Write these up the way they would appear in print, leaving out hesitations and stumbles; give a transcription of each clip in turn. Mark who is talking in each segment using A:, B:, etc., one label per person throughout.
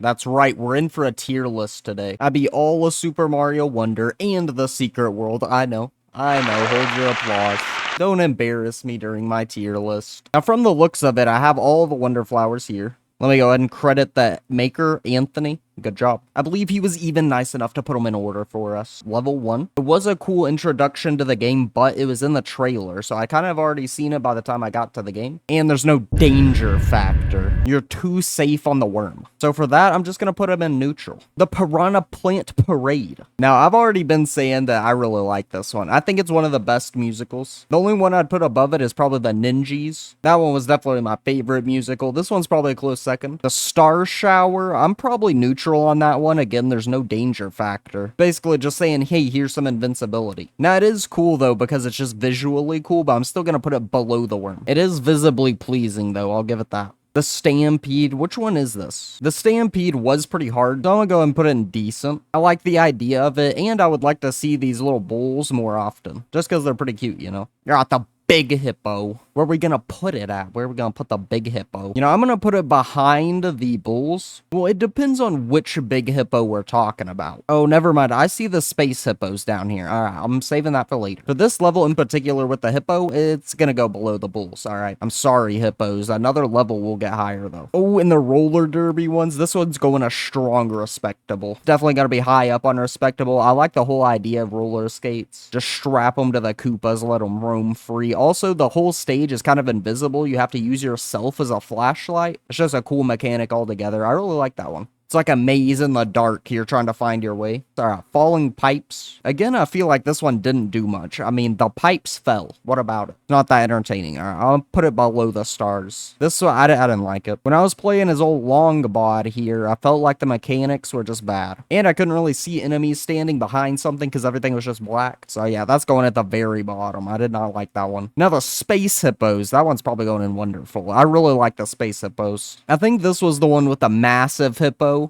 A: That's right, we're in for a tier list today. I be all of Super Mario Wonder and the Secret World. I know, hold your applause. Don't embarrass me during my tier list. Now, from the looks of it, I have all the Wonder Flowers here. Let me go ahead and credit the maker, Anthony. Good job. I believe he was even nice enough to put them in order for us. Level 1. It was a cool introduction to the game, but it was in the trailer, so I kind of already seen it by the time I got to the game. And there's no danger factor. You're too safe on the worm. So for that, I'm just going to put him in neutral. The Piranha Plant Parade. Now, I've already been saying that I really like this one. I think it's one of the best musicals. The only one I'd put above it is probably the Ninjas. That one was definitely my favorite musical. This one's probably a close second. The Star Shower, I'm probably neutral on that one. Again, there's no danger factor. Basically just saying, hey, here's some invincibility. Now, it is cool, though, because it's just visually cool, but I'm still going to put it below the worm. It is visibly pleasing, though. I'll give it that. The Stampede, which one is this? The Stampede was pretty hard, so I'm gonna go and put it in decent. I like the idea of it, and I would like to see these little bulls more often, just because they're pretty cute, you know? You're at the big hippo. Where are we gonna put it at? Where are we gonna put the big hippo? You know, I'm gonna put it behind the bulls. Well, it depends on which big hippo we're talking about. Oh, never mind. I see the space hippos down here. All right, I'm saving that for later. For this level in particular with the hippo, it's gonna go below the bulls. All right, I'm sorry, hippos. Another level will get higher, though. Oh, and the roller derby ones, this one's going a strong respectable. Definitely gonna be high up on respectable. I like the whole idea of roller skates. Just strap them to the Koopas, let them roam free. Also, the whole stage is kind of invisible. You have to use yourself as a flashlight. It's just a cool mechanic altogether. I really like that one. It's like a maze in the dark. You're trying to find your way. Alright, falling pipes. Again, I feel like this one didn't do much. I mean, the pipes fell. What about it? Not that entertaining. Alright, I'll put it below the stars. This one, I didn't like it. When I was playing his old long bod here, I felt like the mechanics were just bad. And I couldn't really see enemies standing behind something because everything was just black. So yeah, that's going at the very bottom. I did not like that one. Now the space hippos. That one's probably going in wonderful. I really like the space hippos. I think this was the one with the massive hippo.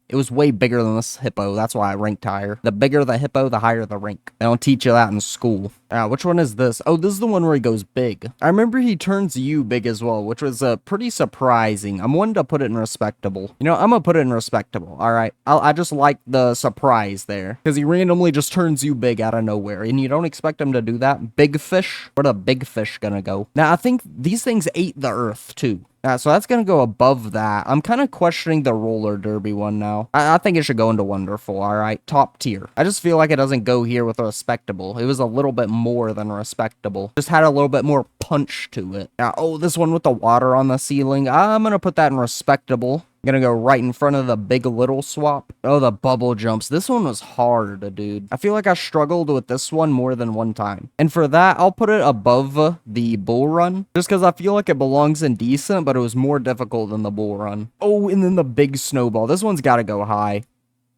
A: It was way bigger than this hippo. That's why I ranked higher. The bigger the hippo, the higher the rank. They don't teach you that in school. Which one is this? Oh, this is the one where he goes big. I remember he turns you big as well, which was pretty surprising. I'm wanting to put it in respectable. You know, I'm gonna put it in respectable. All right. I just like the surprise there because he randomly just turns you big out of nowhere, and you don't expect him to do that. Big fish. Where the big fish gonna go? Now, I think these things ate the earth too. So that's going to go above that. I'm kind of questioning the roller derby one now. I think it should go into wonderful, all right? Top tier. I just feel like it doesn't go here with respectable. It was a little bit more than respectable. Just had a little bit more punch to it. Oh, this one with the water on the ceiling. I'm going to put that in respectable. Gonna go right in front of the big little swap. Oh, the bubble jumps. This one was hard, dude. I feel like I struggled with this one more than one time. And for that, I'll put it above the bull run. Just because I feel like it belongs in decent, but it was more difficult than the bull run. Oh, and then the big snowball. This one's gotta go high.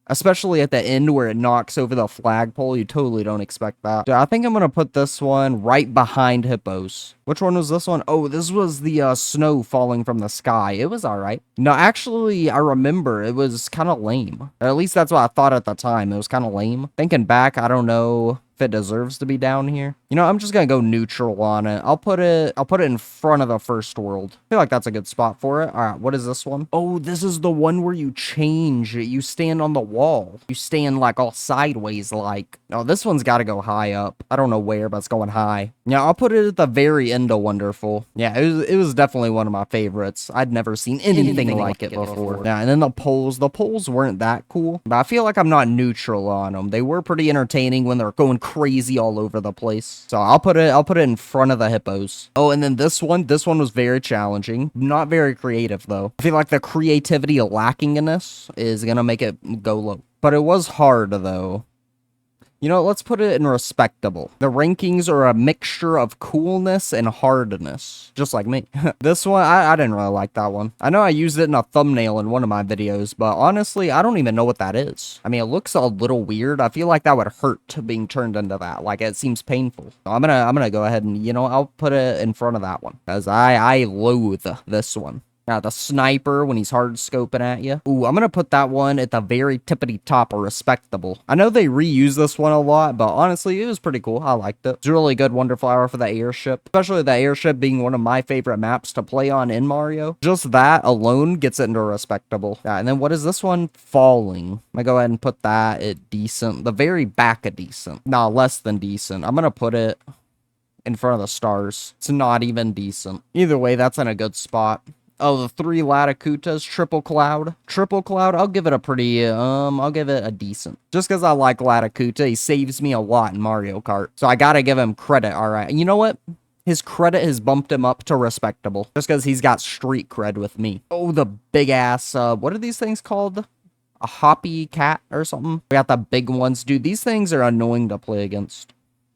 A: Especially at the end where it knocks over the flagpole. You totally don't expect that. Dude, I think I'm going to put this one right behind hippos. Which one was this one? Oh, this was the snow falling from the sky. It was all right. No, actually, I remember it was kind of lame. Or at least that's what I thought at the time. It was kind of lame. Thinking back, I don't know if it deserves to be down here. You know, I'm just gonna go neutral on it. I'll put it in front of the first world. I feel like that's a good spot for it. All right, what is this one? Oh, this is the one where you change. You stand on the wall. You stand like all sideways like. Oh, this one's got to go high up. I don't know where, but it's going high. Yeah, I'll put it at the very end of wonderful. Yeah, it was definitely one of my favorites. I'd never seen anything like it before. Yeah, and then the poles. The poles weren't that cool, but I feel like I'm not neutral on them. They were pretty entertaining when they're going crazy all over the place. So I'll put it in front of the hippos. Oh, and then this one was very challenging. Not very creative though. I feel like the creativity lacking in this is gonna make it go low. But it was hard though. You know, let's put it in respectable. The rankings are a mixture of coolness and hardness, just like me. This one, I didn't really like that one. I know I used it in a thumbnail in one of my videos, but honestly, I don't even know what that is. I mean, it looks a little weird. I feel like that would hurt being turned into that. Like, it seems painful. So I'm gonna go ahead and, you know, I'll put it in front of that one, because I loathe this one. The sniper when he's hard scoping at you. Ooh, I'm gonna put that one at the very tippity top of respectable. I know they reuse this one a lot, but honestly, it was pretty cool. I liked it. It's a really good Wonder Flower for the airship, especially the airship being one of my favorite maps to play on in Mario. Just that alone gets it into respectable. Yeah, and then what is this one? Falling. I'm gonna go ahead and put that at decent. The very back of decent. Nah, less than decent. I'm gonna put it in front of the stars. It's not even decent. Either way, that's in a good spot. Oh, the 3 Laticutas, Triple Cloud. Triple Cloud, I'll give it a pretty, I'll give it a decent. Just because I like Laticuta, he saves me a lot in Mario Kart. So I gotta give him credit, alright. And you know what? His credit has bumped him up to respectable. Just because he's got street cred with me. Oh, the big ass, what are these things called? A hoppy cat or something? We got the big ones. Dude, these things are annoying to play against.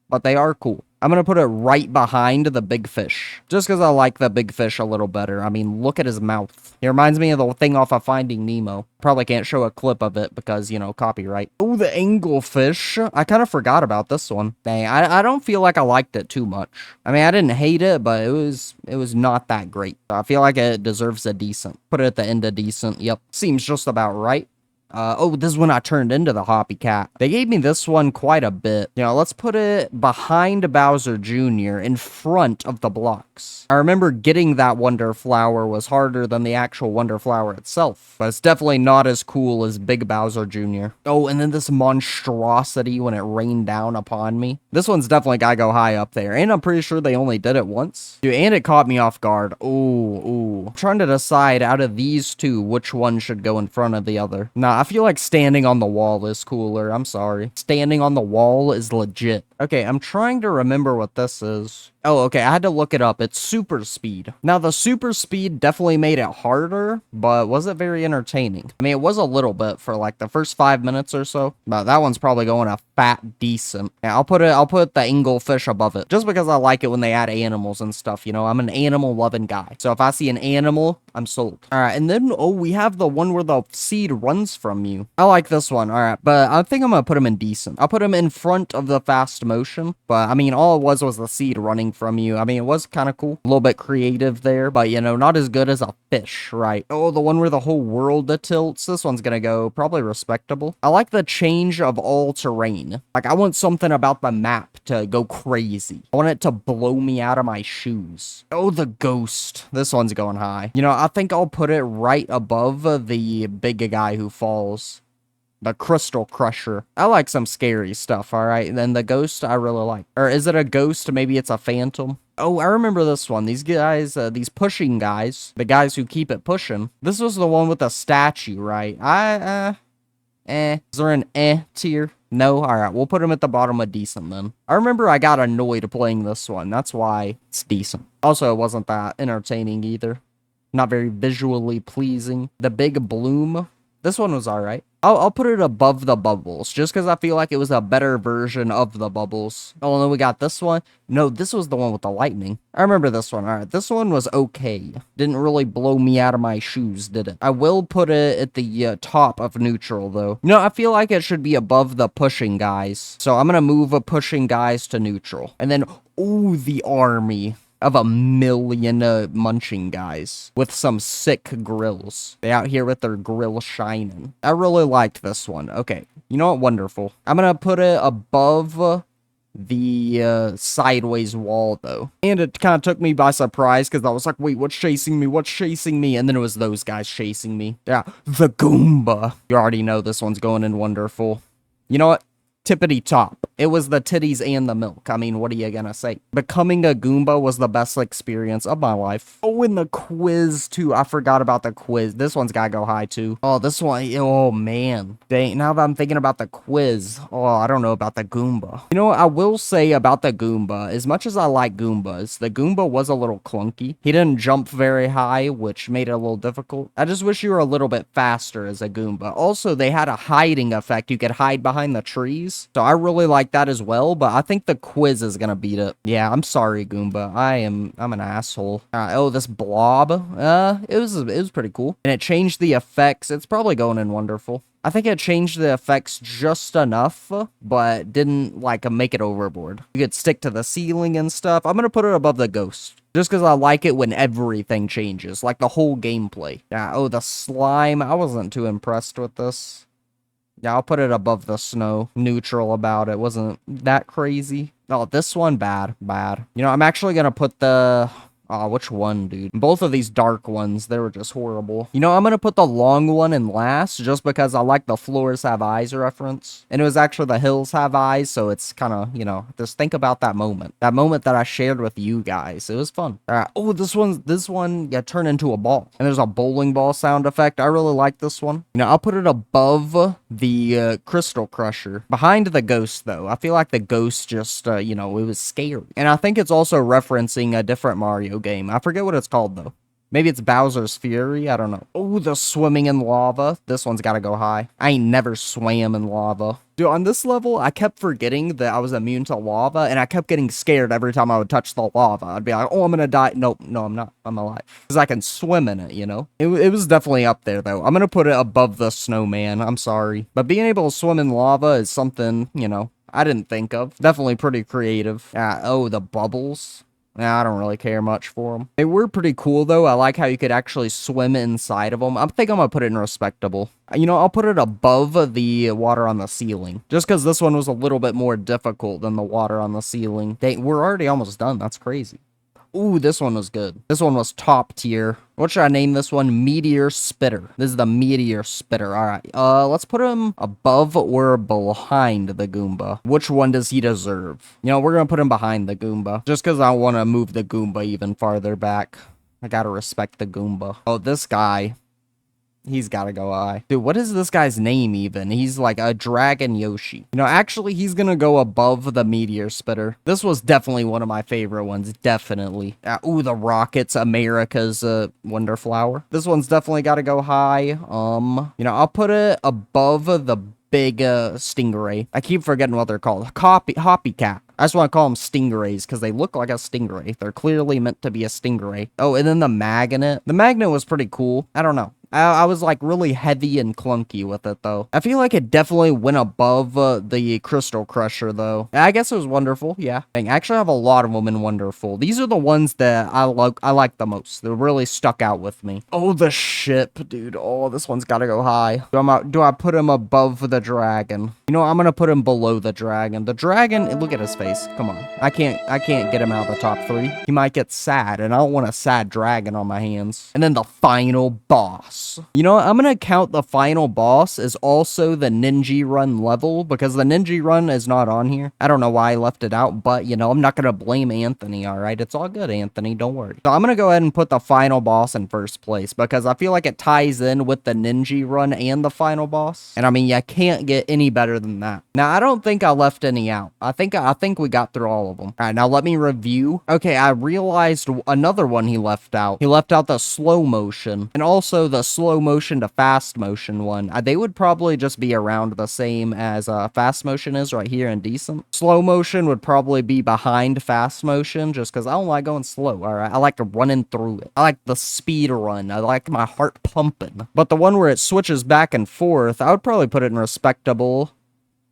A: But they are cool. I'm going to put it right behind the big fish. Just because I like the big fish a little better. I mean, look at his mouth. He reminds me of the thing off of Finding Nemo. Probably can't show a clip of it because, you know, copyright. Oh, the anglefish. I kind of forgot about this one. Dang, I don't feel like I liked it too much. I mean, I didn't hate it, but it was not that great. I feel like it deserves a decent. Put it at the end of decent. Yep. Seems just about right. Oh, this is when I turned into the Hoppy Cat. They gave me this one quite a bit. You know, let's put it behind Bowser Jr. in front of the blocks. I remember getting that Wonder Flower was harder than the actual Wonder Flower itself, but it's definitely not as cool as Big Bowser Jr. Oh, and then this monstrosity when it rained down upon me. This one's definitely gotta go high up there, and I'm pretty sure they only did it once. Dude, and it caught me off guard. Ooh. I'm trying to decide out of these two, which one should go in front of the other. Nah, I feel like standing on the wall is cooler. I'm sorry. Standing on the wall is legit. Okay, I'm trying to remember what this is. Oh, okay, I had to look it up. It's super speed. Now, the super speed definitely made it harder, but was it very entertaining? I mean, it was a little bit for like the first 5 minutes or so, but that one's probably going a fat decent. Yeah, I'll put the anglefish above it, just because I like it when they add animals and stuff, you know? I'm an animal-loving guy. So if I see an animal, I'm sold. All right, and then, oh, we have the one where the seed runs from you. I like this one, all right, but I think I'm gonna put him in decent. I'll put him in front of the fast motion, but I mean, all it was the seed running from you. I mean, it was kind of cool. A little bit creative there, but, you know, not as good as a fish, right? Oh, the one where the whole world tilts. This one's gonna go probably respectable. I like the change of all terrain. Like, I want something about the map to go crazy. I want it to blow me out of my shoes. Oh, the ghost. This one's going high. You know, I think I'll put it right above the big guy who falls. The Crystal Crusher. I like some scary stuff, alright? And then the ghost, I really like. Or is it a ghost? Maybe it's a phantom. Oh, I remember this one. These guys, these pushing guys, the guys who keep it pushing. This was the one with the statue, right? Is there an tier? No? Alright, we'll put him at the bottom of decent then. I remember I got annoyed playing this one. That's why it's decent. Also, it wasn't that entertaining either. Not very visually pleasing. The Big Bloom. This one was alright. I'll put it above the bubbles, just because I feel like it was a better version of the bubbles. Oh, and then we got this one. No, this was the one with the lightning. I remember this one. All right, this one was okay. Didn't really blow me out of my shoes, did it? I will put it at the top of neutral, though. You know, I feel like it should be above the pushing guys. So I'm going to move a pushing guys to neutral. And then, ooh, the army of a million munching guys with some sick grills. They out here with their grill shining. I really liked this one. Okay, you know what? Wonderful. I'm gonna put it above the sideways wall, though. And it kind of took me by surprise because I was like, wait, what's chasing me? What's chasing me? And then it was those guys chasing me. Yeah, the Goomba. You already know this one's going in wonderful. You know what? Tippity top. It was the titties and the milk. I mean, what are you gonna say? Becoming a Goomba was the best experience of my life. Oh, and the quiz, too. I forgot about the quiz. This one's gotta go high, too. Oh, this one. Oh, man. Dang, now that I'm thinking about the quiz. Oh, I don't know about the Goomba. You know what I will say about the Goomba? As much as I like Goombas, the Goomba was a little clunky. He didn't jump very high, which made it a little difficult. I just wish you were a little bit faster as a Goomba. Also, they had a hiding effect. You could hide behind the trees. So I really like that as well, but I think the quiz is gonna beat it. Yeah, I'm sorry, Goomba. I'm an asshole. Oh, this blob. It was pretty cool. And it changed the effects. It's probably going in wonderful. I think it changed the effects just enough, but didn't, like, make it overboard. You could stick to the ceiling and stuff. I'm gonna put it above the ghost. Just because I like it when everything changes, like the whole gameplay. Yeah, oh, the slime. I wasn't too impressed with this. Yeah, I'll put it above the snow. Neutral about it. Wasn't that crazy. Oh, this one, bad. You know, I'm actually gonna put the... Oh, which one, dude? Both of these dark ones, they were just horrible. You know, I'm gonna put the long one in last, just because I like the floors have eyes reference. And it was actually the hills have eyes, so it's kind of, you know, just think about that moment. That moment that I shared with you guys. It was fun. All right. Oh, this one, yeah, turned into a ball. And there's a bowling ball sound effect. I really like this one. You know, I'll put it above the Crystal Crusher. Behind the ghost, though. I feel like the ghost just, you know, it was scary. And I think it's also referencing a different Mario game. I forget what it's called, though. Maybe it's Bowser's Fury? I don't know. Oh, the swimming in lava. This one's gotta go high. I ain't never swam in lava. Dude, on this level, I kept forgetting that I was immune to lava, and I kept getting scared every time I would touch the lava. I'd be like, oh, I'm gonna die. Nope, no, I'm not. I'm alive. Because I can swim in it, you know? It was definitely up there, though. I'm gonna put it above the snowman. I'm sorry. But being able to swim in lava is something, you know, I didn't think of. Definitely pretty creative. Oh, the bubbles. Nah, I don't really care much for them. They were pretty cool, though. I like how you could actually swim inside of them. I think I'm gonna put it in respectable. You know, I'll put it above the water on the ceiling. Just because this one was a little bit more difficult than the water on the ceiling. We're already almost done. That's crazy. Ooh, this one was good. This one was top tier. What should I name this one? Meteor Spitter. This is the Meteor Spitter. All right. Let's put him above or behind the Goomba. Which one does he deserve? You know, we're going to put him behind the Goomba. Just because I want to move the Goomba even farther back. I got to respect the Goomba. Oh, this guy. He's gotta go high. Dude, what is this guy's name even? He's like a Dragon Yoshi. You know, actually, he's gonna go above the Meteor Spitter. This was definitely one of my favorite ones. Definitely. Ooh, the Rockets, America's Wonder Flower. This one's definitely gotta go high. You know, I'll put it above the big stingray. I keep forgetting what they're called. Hoppy Cat. I just want to call them stingrays because they look like a stingray. They're clearly meant to be a stingray. Oh, and then the magnet. The magnet was pretty cool. I don't know. I was like really heavy and clunky with it though. I feel like it definitely went above the Crystal Crusher though. I guess it was wonderful. Yeah. I actually have a lot of them in wonderful. These are the ones that I like the most. They really stuck out with me. Oh, the ship, dude. Oh, this one's got to go high. Do I put him above the dragon? You know, I'm gonna put him below the dragon. The dragon, look at his face. Come on. I can't get him out of the top 3. He might get sad, and I don't want a sad dragon on my hands. And then the final boss. You know, I'm gonna count the final boss as also the Ninja Run level, because the Ninja Run is not on here. I don't know why I left it out, but, you know, I'm not gonna blame Anthony, alright? It's all good, Anthony, don't worry. So I'm gonna go ahead and put the final boss in first place, because I feel like it ties in with the Ninja Run and the final boss. And I mean, you can't get any better than that. Now, I don't think I left any out. I think we got through all of them. Alright, now let me review. Okay, I realized another one he left out. He left out the slow motion, and also the slow motion to fast motion one. They would probably just be around the same as fast motion is right here in decent. Slow motion would probably be behind fast motion just because I don't like going slow, alright? I like running through it. I like the speed run. I like my heart pumping. But the one where it switches back and forth, I would probably put it in respectable.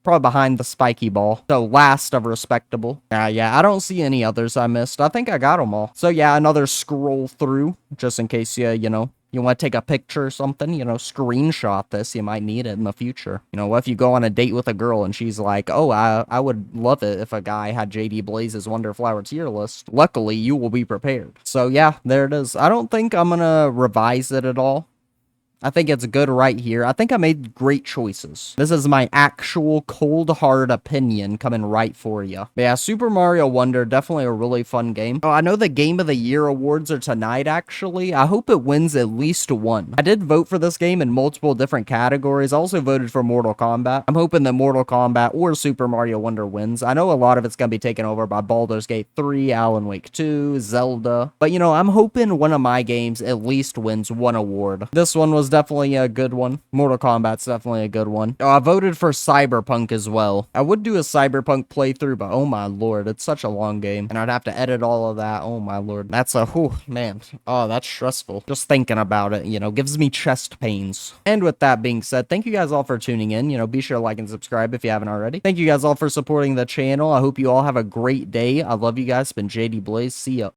A: Probably behind the spiky ball. So last of respectable. Yeah, I don't see any others I missed. I think I got them all. So yeah, another scroll through, just in case you know, you want to take a picture or something, you know, screenshot this. You might need it in the future. You know, what if you go on a date with a girl and she's like, oh, I would love it if a guy had JD Blaze's Wonder Flower tier list. Luckily, you will be prepared. So yeah, there it is. I don't think I'm gonna revise it at all. I think it's good right here. I think I made great choices. This is my actual cold hard opinion coming right for you. But yeah, Super Mario Wonder, definitely a really fun game. Oh, I know the Game of the Year awards are tonight, actually. I hope it wins at least one. I did vote for this game in multiple different categories. I also voted for Mortal Kombat. I'm hoping that Mortal Kombat or Super Mario Wonder wins. I know a lot of it's going to be taken over by Baldur's Gate 3, Alan Wake 2, Zelda. But, you know, I'm hoping one of my games at least wins one award. This one was is definitely a good one. Mortal Kombat's definitely a good one. Oh, I voted for Cyberpunk as well. I would do a Cyberpunk playthrough, but oh my lord, it's such a long game. And I'd have to edit all of that. Oh my lord. That's a, whew, man. Oh, that's stressful. Just thinking about it, you know, gives me chest pains. And with that being said, thank you guys all for tuning in. You know, be sure to like and subscribe if you haven't already. Thank you guys all for supporting the channel. I hope you all have a great day. I love you guys. It's been JD Blaze. See ya.